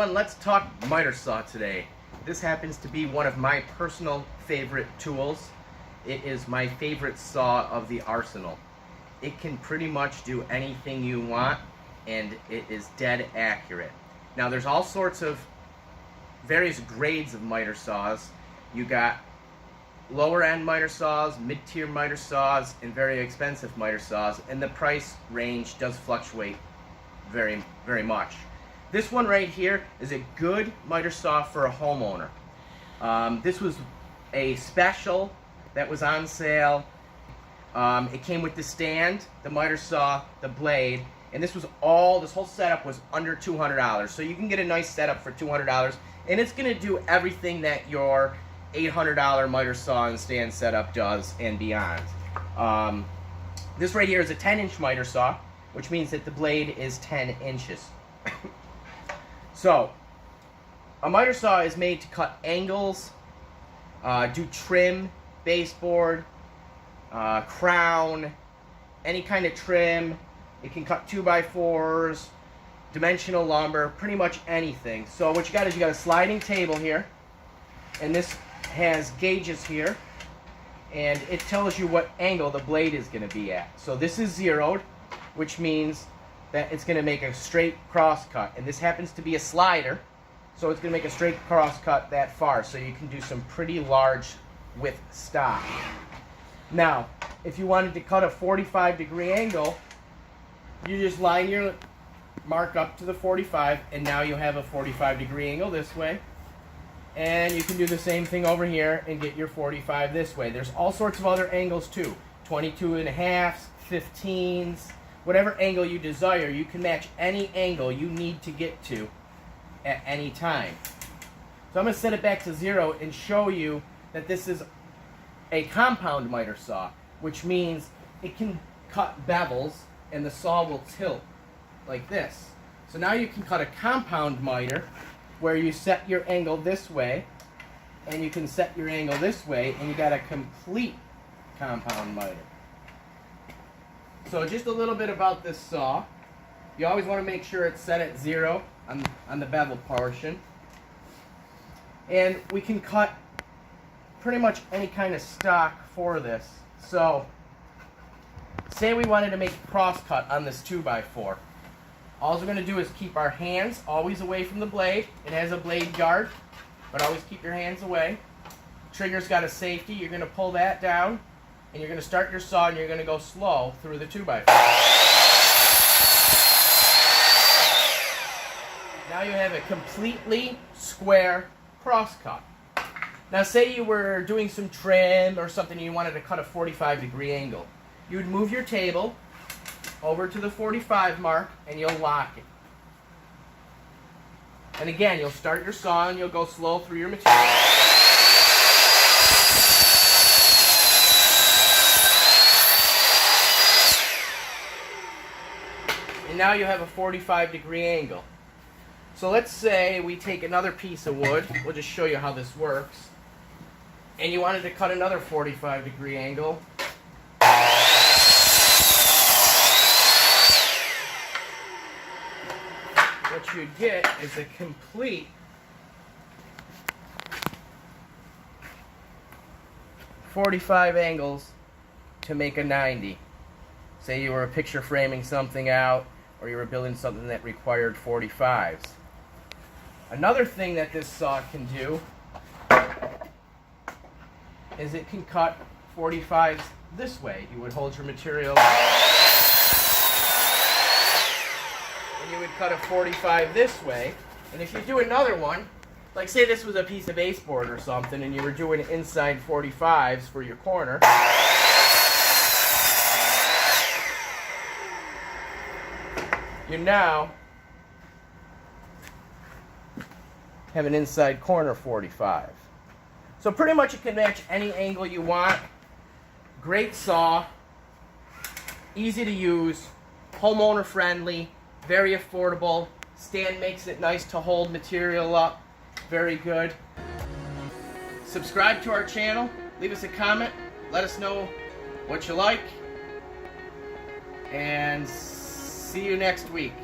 everyone, let's talk miter saw today. This happens to be one of my personal favorite tools. It is my favorite saw of the arsenal. It can pretty much do anything you want, and it is dead accurate. Now there's all sorts of various grades of miter saws. You got lower end miter saws, mid-tier miter saws, and very expensive miter saws, and the price range does fluctuate very, very much. This one right here is a good miter saw for a homeowner. This was a special that was on sale. It came with the stand, the miter saw, the blade, and this whole setup was under $200. So you can get a nice setup for $200, and it's going to do everything that your $800 miter saw and stand setup does and beyond. This right here is a 10-inch miter saw, which means that the blade is 10 inches. So, a miter saw is made to cut angles, do trim, baseboard, crown, any kind of trim. It can cut 2x4s, dimensional lumber, pretty much anything. So what you got is you got a sliding table here, and this has gauges here, and it tells you what angle the blade is going to be at. So this is zeroed, which means that it's going to make a straight cross cut, and this happens to be a slider, so it's going to make a straight cross cut that far, so you can do some pretty large width stock. Now, if you wanted to cut a 45-degree angle, you just line your mark up to the 45, and now you have a 45-degree angle this way, and you can do the same thing over here and get your 45 this way. There's all sorts of other angles too, 22.5s, 15s, whatever angle you desire. You can match any angle you need to get to at any time. So I'm going to set it back to 0 and show you that this is a compound miter saw, which means it can cut bevels and the saw will tilt like this. So now you can cut a compound miter where you set your angle this way and you can set your angle this way, and you got a complete compound miter. So just a little bit about this saw. You always want to make sure it's set at 0 on the bevel portion. And we can cut pretty much any kind of stock for this. So say we wanted to make a cross cut on this 2x4. All we're going to do is keep our hands always away from the blade. It has a blade guard, but always keep your hands away. Trigger's got a safety. You're going to pull that down, and you're going to start your saw, and you're going to go slow through the 2x4. Now you have a completely square cross cut. Now say you were doing some trim or something and you wanted to cut a 45-degree angle. You would move your table over to the 45 mark and you'll lock it. And again, you'll start your saw and you'll go slow through your material. And now you have a 45-degree angle. So let's say we take another piece of wood. We'll just show you how this works. And you wanted to cut another 45-degree angle. What you'd get is a complete 45 angles to make a 90. Say you were picture framing something out, or you were building something that required 45s. Another thing that this saw can do is it can cut 45s this way. You would hold your material and you would cut a 45 this way. And if you do another one, like say this was a piece of baseboard or something and you were doing inside 45s for your corner, you now have an inside corner 45. So pretty much you can match any angle you want. Great saw, easy to use, homeowner friendly, very affordable. Stand makes it nice to hold material up, very good. Subscribe to our channel, leave us a comment, let us know what you like, and see you next week.